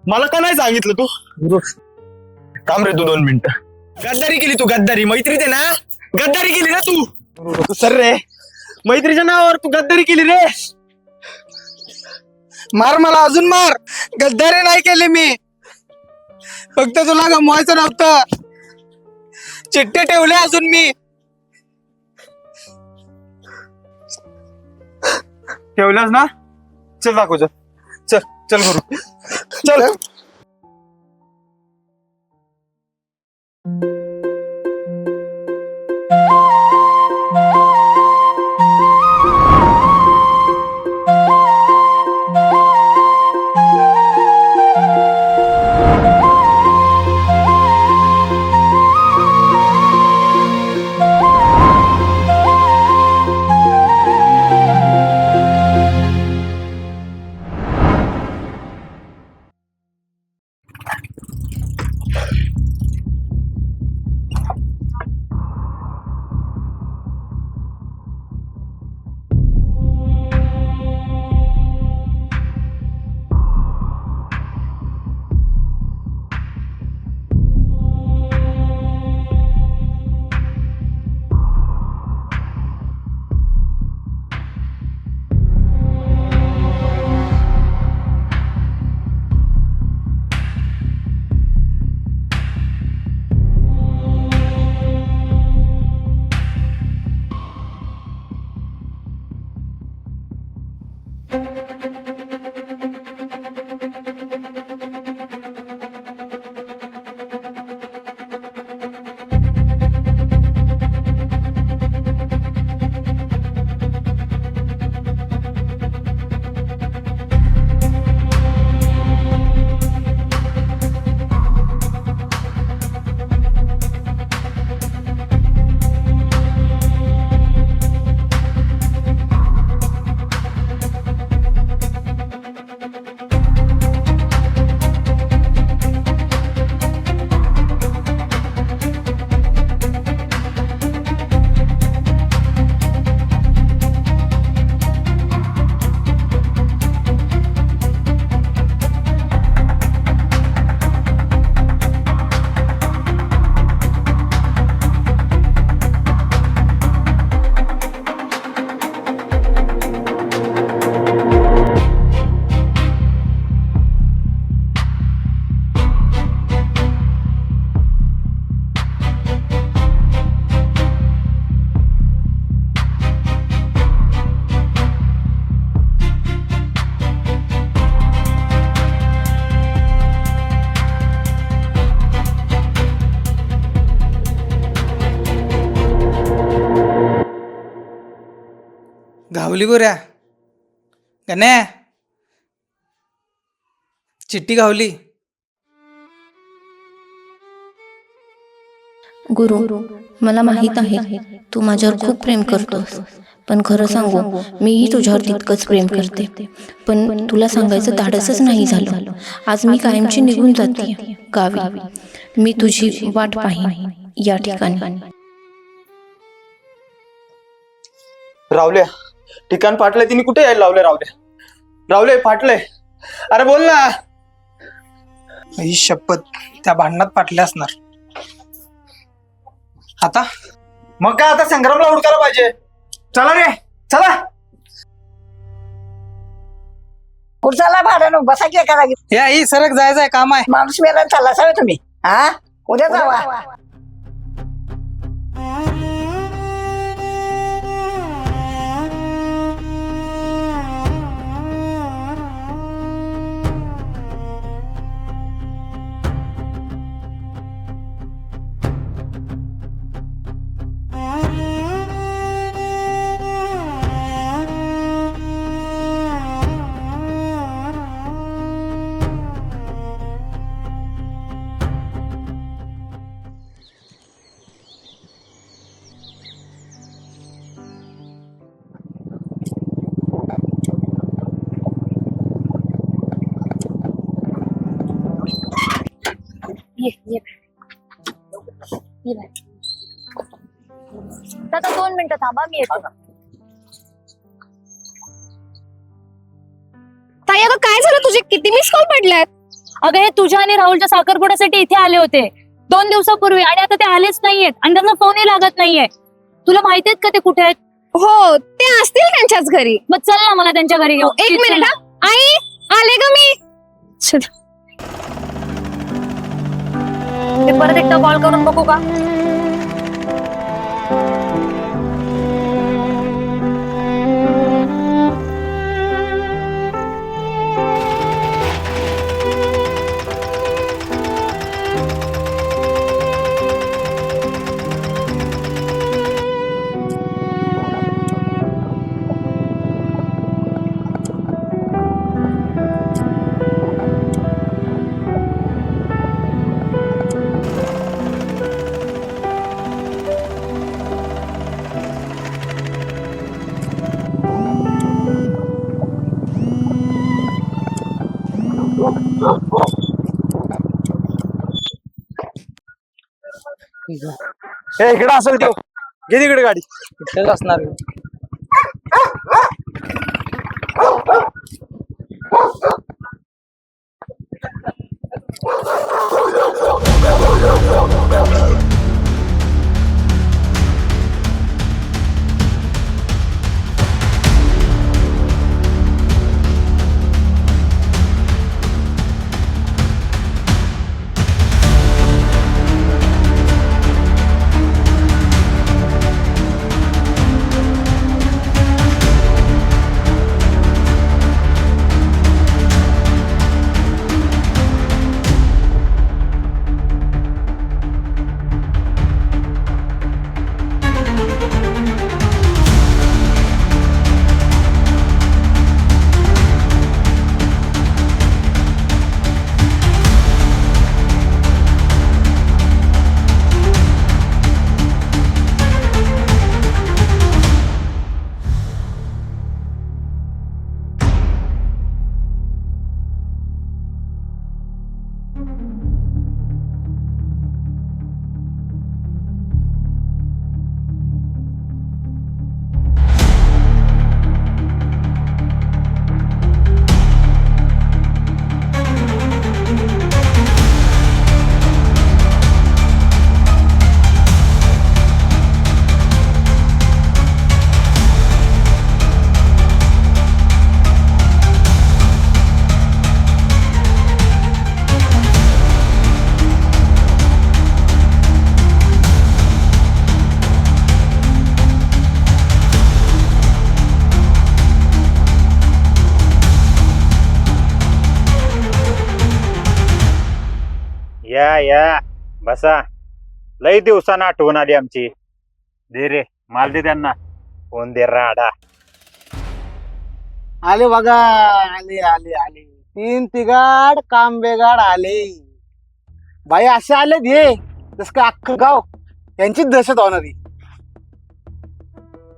मला का नाही सांगितलं तू? थांब रे तू 2 मिनिटं. गद्दारी केली तू, गद्दारी. मैत्रीत आहे ना, गद्दारी केली ना तू. सर रे, मैत्रीच्या नावावर तू गद्दारी केली रे. मार मला, अजून मार. गद्दारी नाही केली मी, फक्त तुला गमवायचं नव्हतं. चिठ्ठी ठेवले अजून मी. ठेवलास ना? चल दाखव, चल चल चल करू, चल. गावली गोऱ्या, गण्या, चिठ्ठी गावली. गुरु, मला माहित आहे तू माझ्यावर खूप प्रेम करतोस, पण खरं सांगू मीही तुझ्यावर तितकंच प्रेम करते, पण तुला सांगायचं धाडसच नाही झालं. आज मी कायमची निघून जाते गावी. मी तुझी वाट पाहीन या ठिकाणी. रावल्या, ठिकाण फाटलंय. तिने कुठे यायला लावलंय? रावले फाटलंय. अरे बोल ना. ही शपथ, त्या भांडणात पाटले असणार. आता मग काय, आता संग्रामला हुडकायला पाहिजे. चला रे, चला. कुठचाला भाडं बसा की एका जागी. या ही सरक, जायचंय काम आहे. माणूस मेला चालला सावे तुम्ही. हा, उद्या जावा. ये दादा 2 मिनिटं थांबा, मी येतो. ताई अगं काय झालं, तुझे किती मिस कॉल पडलेत? अगं हे तुझ्या आणि राहुलच्या साखरपुड्यासाठी इथे आले होते 2 दिवसापूर्वी आणि आता ते आलेच नाहीयेत आणि त्यांना फोनही लागत नाहीये. तुला माहितीयेत का ते कुठे आहेत? हो ते असतील त्यांच्याच घरी. मग चल ना मला त्यांच्या घरी घेऊन. एक मिनिट हा. आई आले ग मी. चल. ते परत एकदा कॉल करून बघू का? हे इकडे असेल तो. घे तिकडे गाडी. इथेच असणार. या बसा. लई दिवसानं आठवण आली आमची. दे रे माल दे त्यांना. फोन दे राडा. आले बघा. आले आले आले. 3 तिगाड काम बेगाड आले. बाई असे आले हे जस का अख्खं गाव यांचीच दहशत होणारी.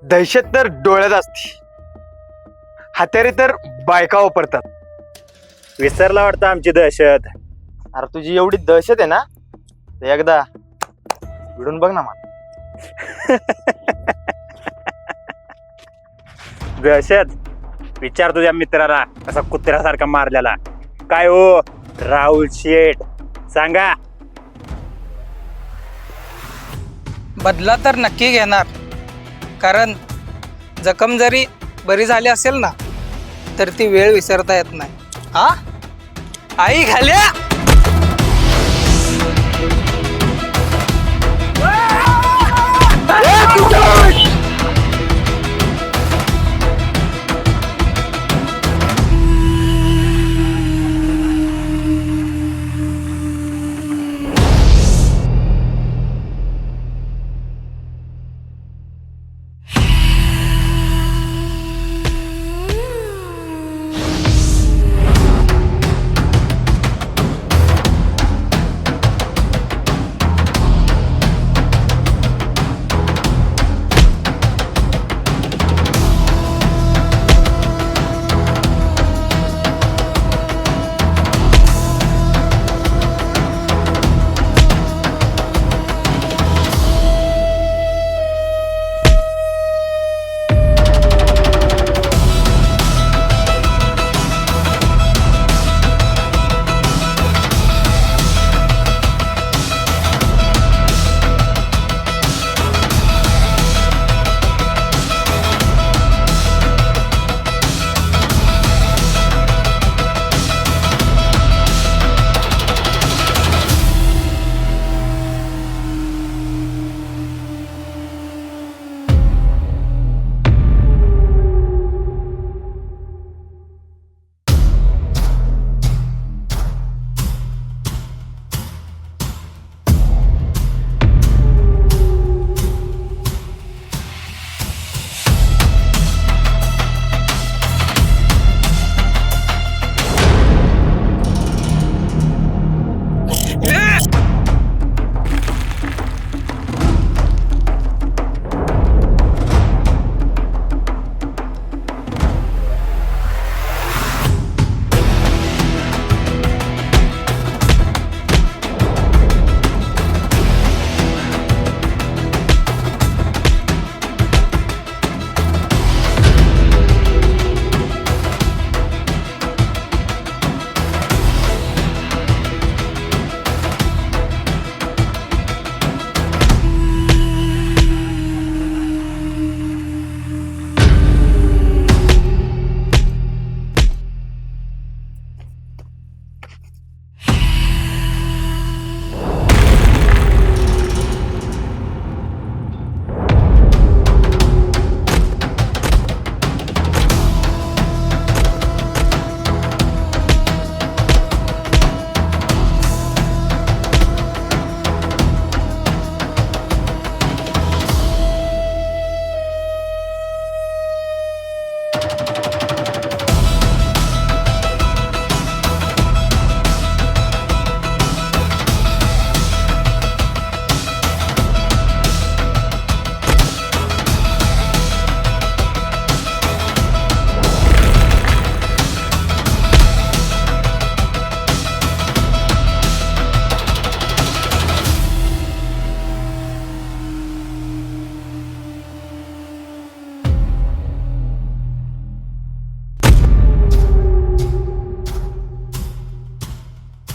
दहशत तर डोळ्यात असते, हत्यारे तर बायका वापरतात. विसरला वाटतं आमची दहशत. अरे तुझी एवढी दहशत आहे ना, तर एकदा विडून बघ ना मला. दहशत विचार तुझ्या मित्राला कसा कुत्र्यासारखा मारलेला. काय हो राहुल शेठ सांगा. बदला तर नक्की घेणार, कारण जखम जरी बरी झाली असेल ना तर ती वेळ विसरता येत नाही. हा आई घाल्या.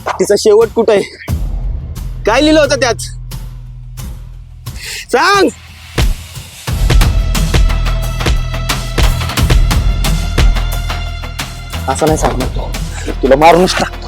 तिचा शेवट कुठं आहे? काय लिहिलं होतं त्यात? सांग. असं नाही सांगणार तू, तुला मारूनच टाकतो.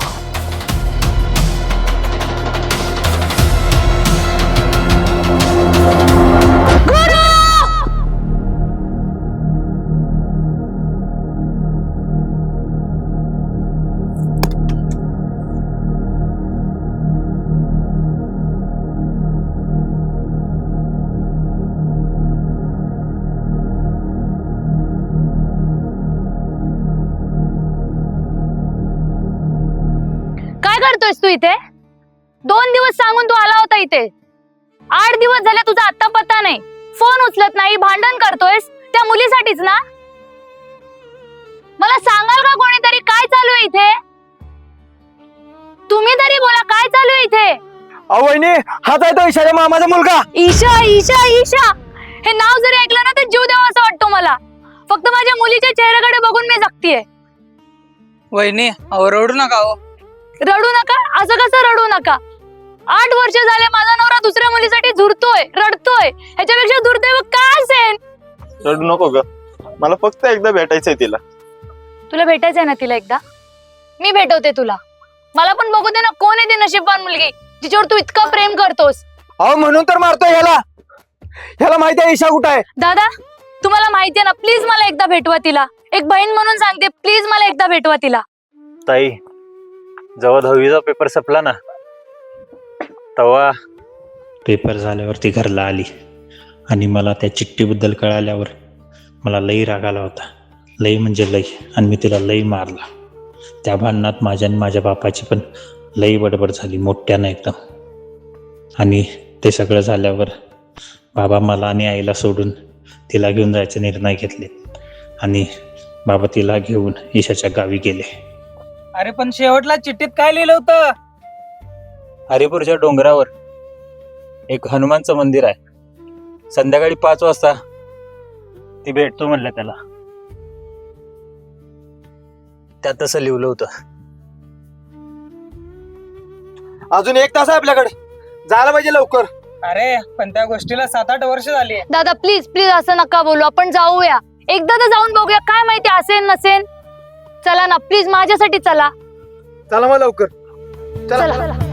काय करतोयस तू इथे? 2 दिवस सांगून तू आला होता इथे. 8 दिवस झाले तुझा आत्ता पत्ता नाही. फोन उचलत नाही, भांडण करतोयस त्या मुलीसाठीच ना? मला सांगाल का कोणीतरी काय चालू आहे इथे? तुम्ही तरी बोला काय चालू आहे इथे? वहिनी, हाच आहे तो ईशाच्या मामाचा मुलगा. ईशा ईशा ईशा हे नाव जरी ऐकलं ना तर जीव द्यावा असं वाटतो मला. फक्त माझ्या मुलीच्या चेहऱ्याकडे बघून मी जगतीये. वहिनी अहो रडू नका हो. रडू नका? असं कसं रडू नका? 8 वर्ष झाले माझा नवरा दुसऱ्या मुलीसाठी झुरतोय, रडतोय. ह्याच्यापेक्षा दुर्दैव काय असेल? रडू नको ग, मला फक्त एकदा भेटायचंय तिला. तुला भेटायचंय ना तिला एकदा? मी भेटवते तुला. मला पण बघू दे ना कोण आहे ती नशीबवान मुलगी जिच्यावर तू इतकं प्रेम करतोस. अहो म्हणून तर मारतोय ह्याला माहिती आहे ईशा कुठं आहे. दादा तुम्हाला माहितीये ना, प्लीज मला एकदा भेटवा तिला. एक बहीण म्हणून सांगते, प्लीज मला एकदा भेटवा तिला. ताई, जेव्हा 10वीचा पेपर संपला ना, तेव्हा पेपर झाल्यावरती घरला आली आणि मला त्या चिठ्ठीबद्दल कळाल्यावर मला लई राग आला होता. लई म्हणजे लई. आणि मी तिला लई मारला. त्या भांडणात माझ्या आणि माझ्या बापाची पण लई बडबड झाली, मोठ्यानं एकदम. आणि ते सगळं झाल्यावर बाबा मला आणि आईला सोडून तिला घेऊन जायचे निर्णय घेतले आणि बाबा तिला घेऊन ईशाच्या गावी गेले. अरे पण शेवटला चिठ्ठीत काय लिहिलं होतं? हरिपूरच्या डोंगरावर एक हनुमानचं मंदिर आहे. संध्याकाळी 5 वाजता ती भेटतो म्हणलं त्याला. त्यात तसं लिहिलं होतं. अजून 1 तास आहे आपल्याकडे, जायला पाहिजे लवकर. अरे पण त्या गोष्टीला 7-8 वर्ष झाली. दादा प्लीज प्लीज असं नका बोलू. आपण जाऊया, एकदा तर जाऊन बघूया. काय माहिती असेल नसेल. चला ना प्लीज, माझ्यासाठी चला. चला मग लवकर. चला.